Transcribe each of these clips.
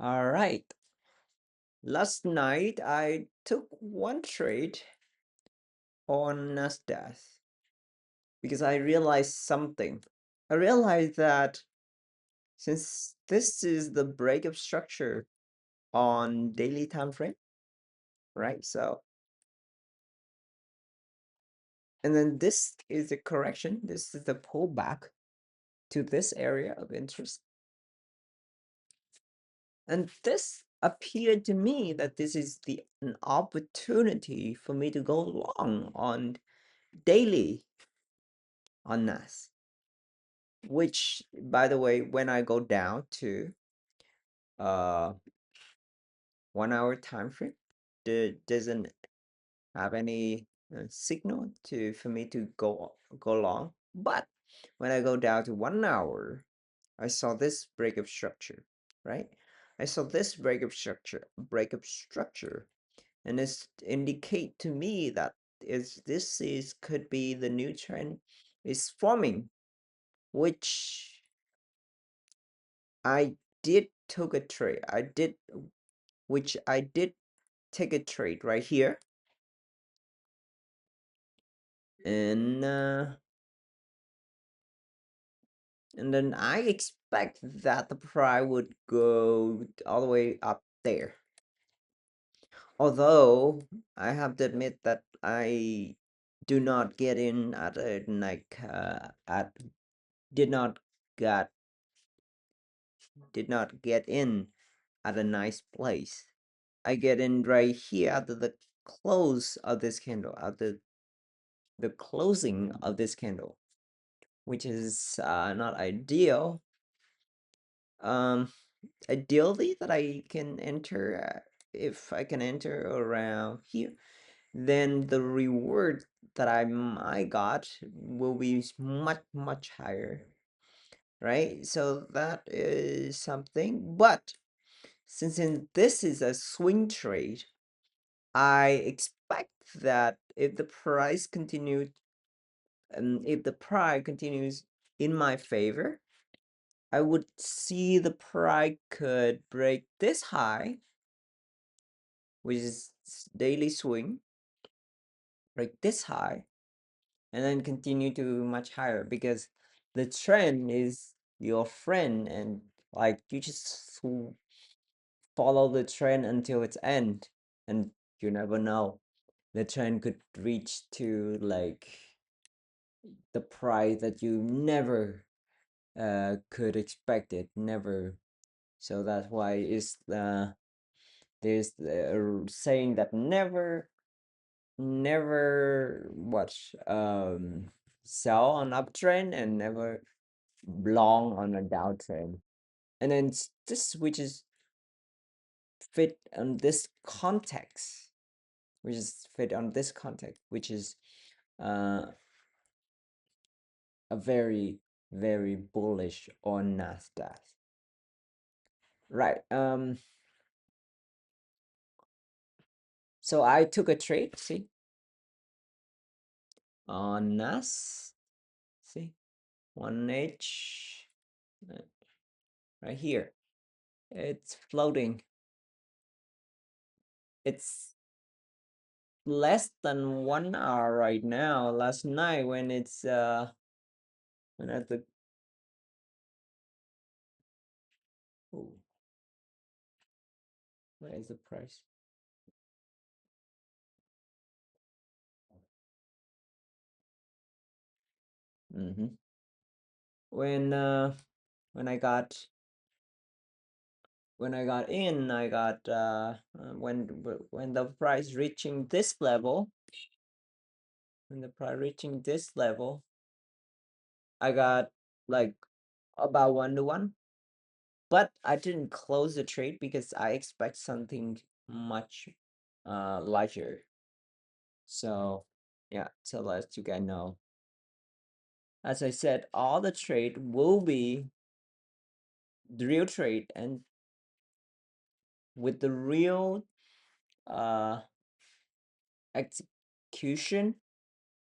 All right. Last night I took one trade on Nasdaq because I realized something. I realized that since this is the breakup structure on daily time frame, right? So, and then this is the correction. This is the pullback to this area of interest. And this appeared to me that this is an opportunity for me to go long on daily on NAS. Which, by the way, when I go down to uh 1 hour time frame, doesn't have any signal to for me to go long. But when I go down to 1 hour, I saw this breakup structure, right? I saw this breakup structure, and this indicate to me that this is could be the new trend is forming, which I did took a trade. I did take a trade right here, and then I expect that the price would go all the way up there. Although I have to admit that I do not get in at a at did not got did not get in at a nice place. I get in right here at the close of this candle, at the closing of this candle, which is not ideal. Um, Ideally, that I can enter, if I can enter around here, then the reward that I got will be much higher, right? So that is something. But since this is a swing trade, I expect that if the price continues in my favor, I would see the price could break this high, which is daily swing, break this high, and then continue to much higher, because the trend is your friend, and like you just follow the trend until its end, and you never know. The trend could reach to like the price that you never could expect it, never. So that's why there's the saying that never watch sell on uptrend and never long on a downtrend. And then this which is fit on this context, which is uh a very bullish on Nasdaq. Right. So I took a trade, see, on Nas, see, 1H right here. It's floating. It's less than 1 hour right now. Last night when it's when at the oh, where is the price? Mm-hmm. When when I got in, I got when the price reaching this level, I got like about 1 to 1, but I didn't close the trade because I expect something much larger. So yeah, to let you guys know. As I said, all the trade will be the real trade, and with the real uh execution.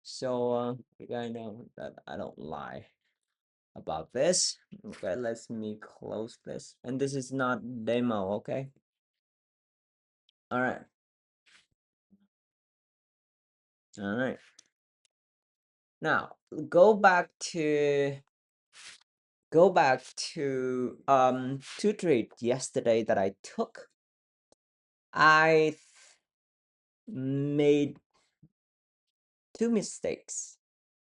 So you guys know that I don't lie. about this. Okay, let me close this. And this is not demo, okay? All right. All right. Now, go back to two trades yesterday that I took. I made two mistakes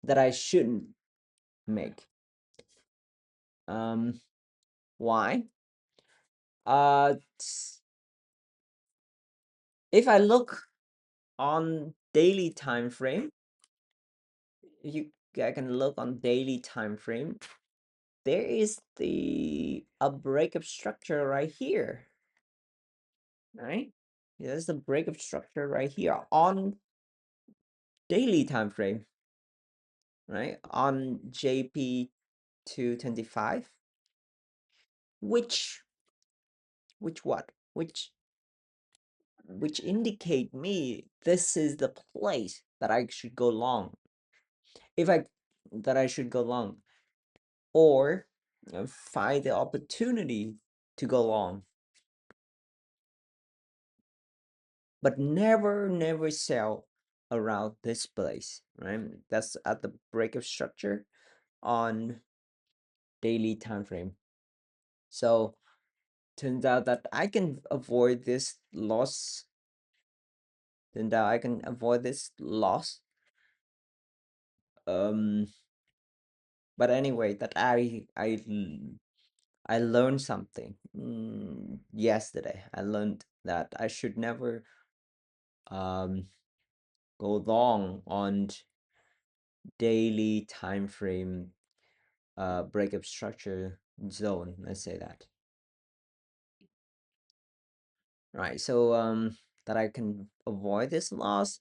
that I shouldn't make. Why? If I look on daily time frame, I can look on daily time frame. There is a breakup structure right here, right? There's the breakup structure right here on daily time frame, right? On JP 225, which what? Which indicate me this is the place that I should go long. If I that I should go long, or find the opportunity to go long, but never sell around this place, right? That's at the breakup structure on daily time frame. So turns out that I can avoid this loss. Turns out I can avoid this loss. But anyway, that I learned something yesterday. I learned that I should never go long on daily time frame breakup structure zone. Let's say that. Right. So that I can avoid this loss.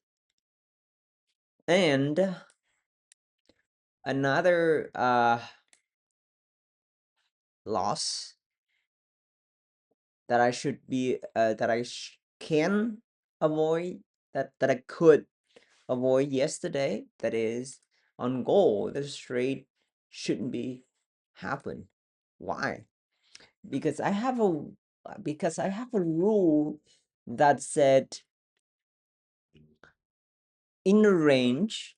And another loss that I should be that I can avoid, that I could avoid yesterday, that is on goal, the trade shouldn't be happen. Why? Because I have a rule that said in a range,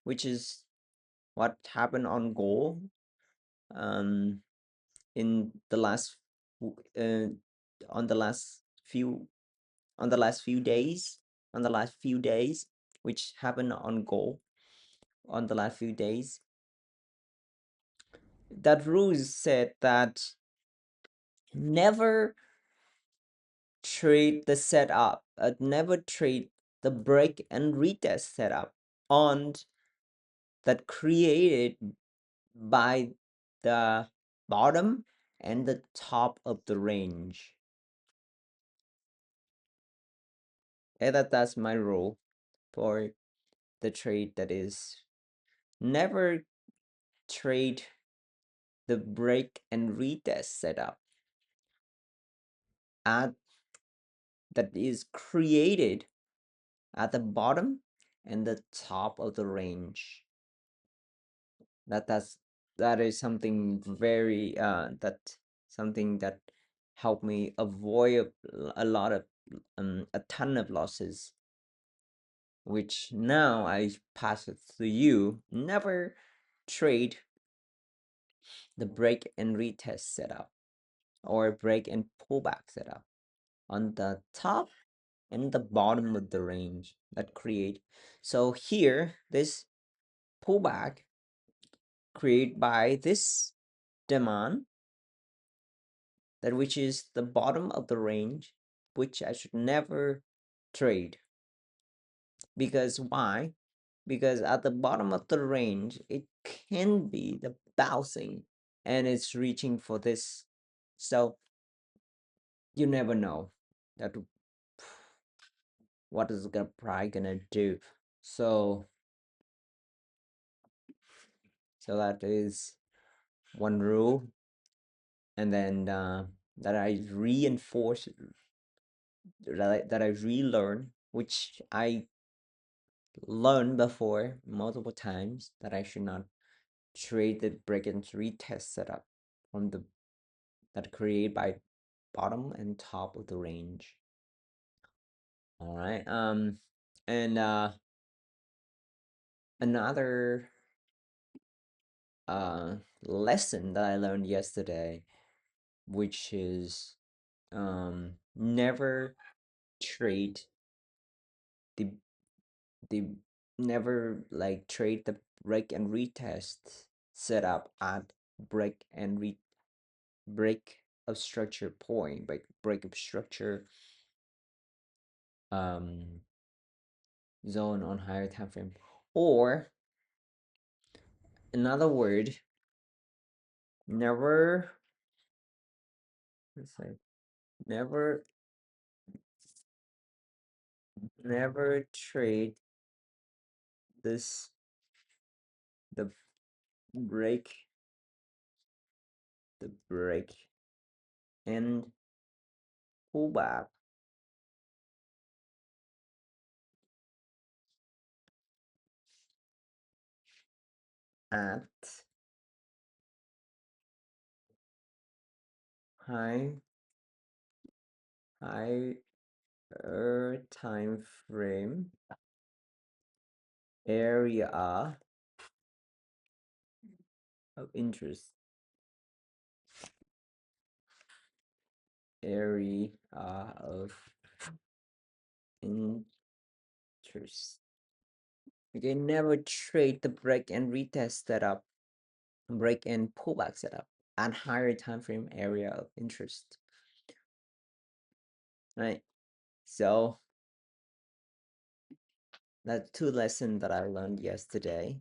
which is what happened on goal in the last uh, on the last few days, which happened on goal on the last few days. That rule said that never trade the setup, never trade the break and retest setup on that created by the bottom and the top of the range. And that's my rule for the trade, that is never trade the break and retest setup at that is created at the bottom and the top of the range. That is something very something that helped me avoid a lot of a ton of losses, which now I pass it to you. Never trade the break and retest setup or break and pullback setup on the top and the bottom of the range that create. So here, this pullback created by this demand, that which is the bottom of the range, which I should never trade. Because why? Because at the bottom of the range, it can be the bouncing and it's reaching for this. So you never know that what is the price gonna do. So that is one rule. And then that I reinforce, that I relearn, which I learned before multiple times that I should not trade the break and retest setup from the that create by bottom and top of the range. All right. And another uh lesson that I learned yesterday, which is never trade the the never like trade the break and retest setup at break and break of structure point, break of structure um zone on higher time frame. Or another word, never let's say never never trade this the break the break and pullback at high higher time frame area of interest area of interest. Okay, never trade the break and retest setup, break and pullback setup at higher time frame area of interest. Right. So that's two lessons that I learned yesterday.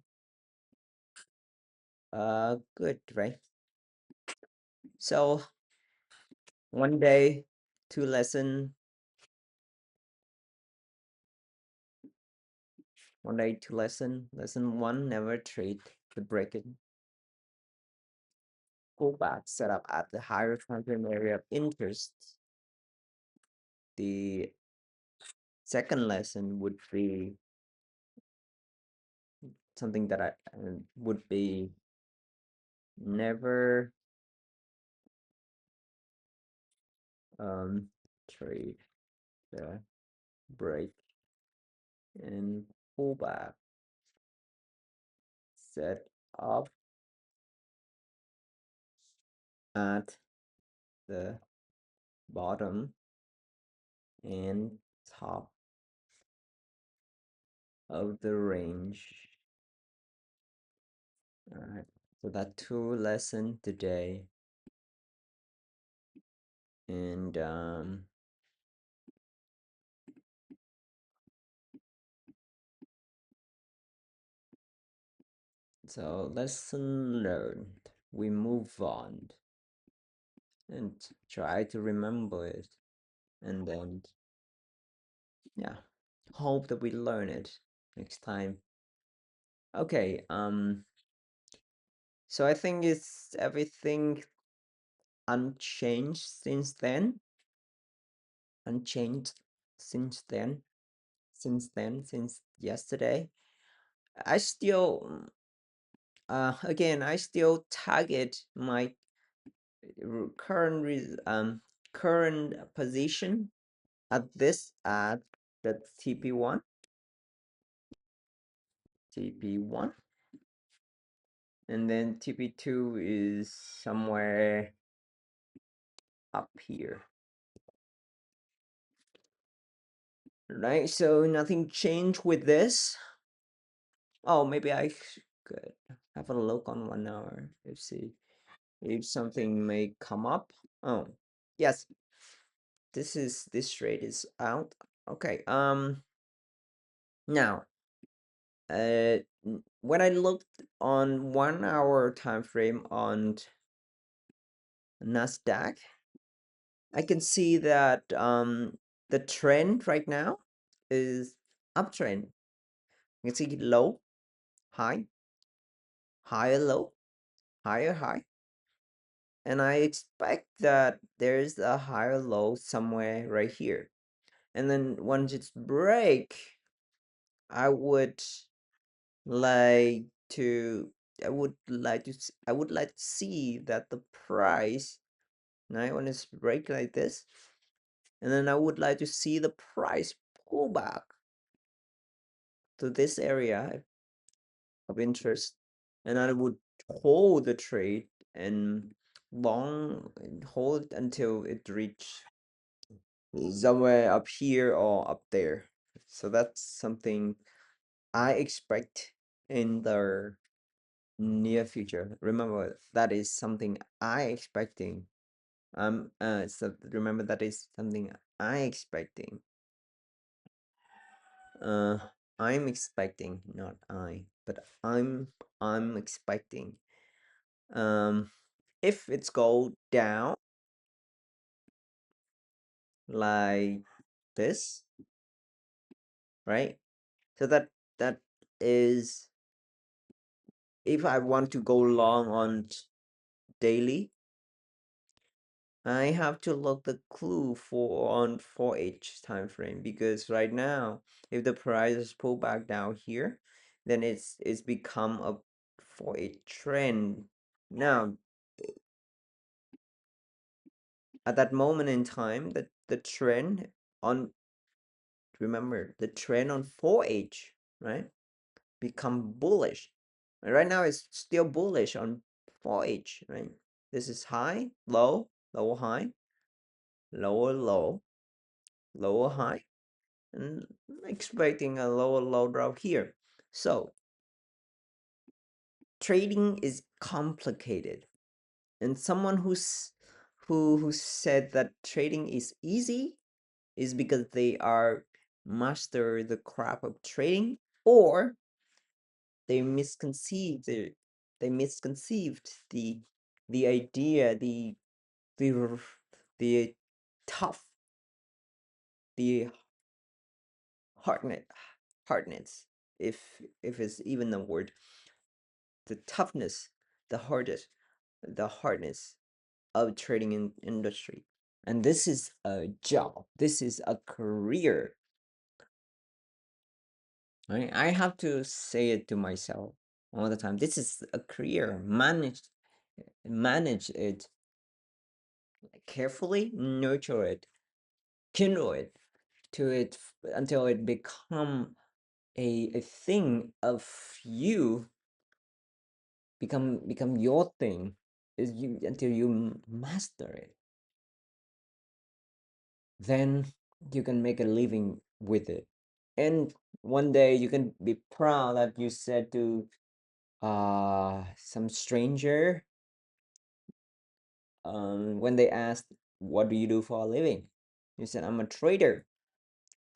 Good, right? So one day, two lesson, one day, two lesson. Lesson one, never trade the break and pullback setup at the higher time frame area of interest. The second lesson would be something that I would be never trade the break and pullback set up at the bottom and top of the range. All right, so that two lesson today, and so lesson learned. We move on and try to remember it, and then yeah, hope that we learn it next time. Okay, so I think it's everything unchanged since then. Unchanged since then. Since yesterday. I still, again, I still target my current position at the TP1, and then TP2 is somewhere up here. Right, so nothing changed with this. Oh, maybe I could have a look on 1 hour. Let's see if something may come up. Oh, yes, this trade is out. Okay, now, when I looked on 1 hour time frame on Nasdaq, I can see that the trend right now is uptrend. You can see low, high, higher low, higher high. And I expect that there's a higher low somewhere right here. And then once it's break I would like to I would like to see that the price now when it's break like this, and then I would like to see the price pull back to this area of interest, and I would hold the trade and hold until it reach somewhere up here or up there. So that's something I expect in the near future. Remember, that is something I expecting. So remember that is something I expecting. Uh, I'm expecting, not I, but I'm expecting. Um, if it's go down like this, right? So that is if I want to go long on daily, I have to look the clue for on 4H time frame because right now, if the prices pull back down here, then it's become a 4H trend. Now, at that moment in time, the trend on remember the trend on 4H, right? Become bullish. And right now it's still bullish on 4H, right? This is high, low, lower high, lower low, lower high, and expecting a lower low drop here. So trading is complicated. And someone who said that trading is easy is because they are master the craft of trading, or they misconceived they misconceived the idea, the the tough, the hardness hardness, if it's even a word, the toughness, the hardest, the hardness of trading in industry. And this is a job, this is a career. I have to say it to myself all the time. This is a career. Manage it carefully, nurture it, kindle it to it until it become a thing of you, become your thing, is you until you master it. Then you can make a living with it, and one day you can be proud that you said to some stranger, when they asked, what do you do for a living? You said, I'm a trader.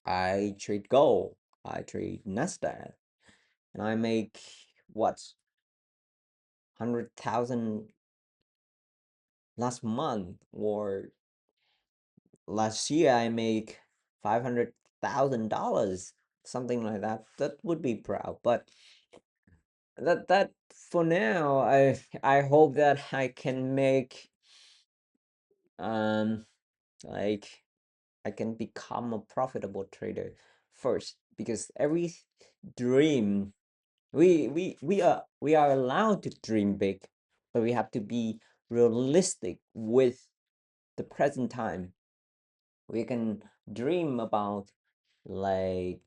I trade gold. I trade Nasdaq. And I make what? 100,000 last month, or last year I make $500,000, something like that. That would be proud. But that for now, I hope that I can make um like I can become a profitable trader first, because every dream, we are allowed to dream big, but we have to be realistic with the present time. We can dream about like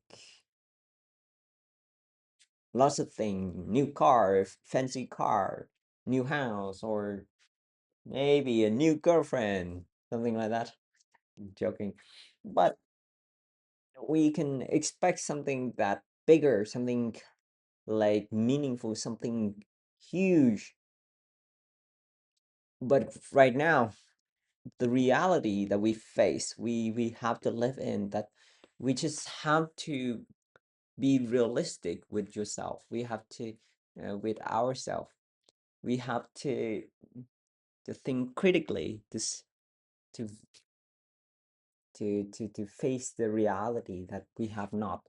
lots of things, new car, fancy car, new house, or maybe a new girlfriend, something like that. I'm joking. But we can expect something that bigger, something like meaningful, something huge. But right now, the reality that we face, we have to live in, that we just have to be realistic with yourself. We have to, with ourselves, we have to think critically, to to face the reality that we have not,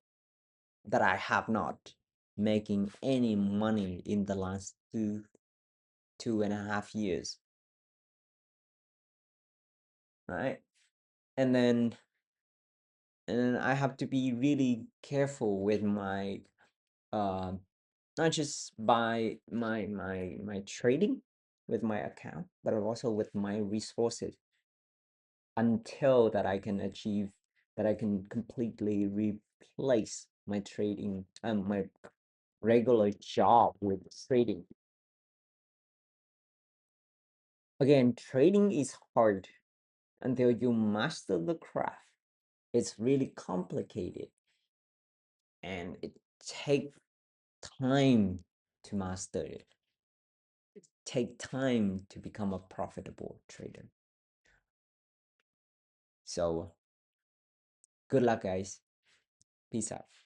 that I have not making any money in the last 2.5 years, right? And then and I have to be really careful with my uh, not just by my trading with my account, but also with my resources until that I can achieve that I can completely replace my trading my regular job with trading. Again, trading is hard until you master the craft. It's really complicated and it takes time to master it. It takes time to become a profitable trader. So good luck, guys. Peace out.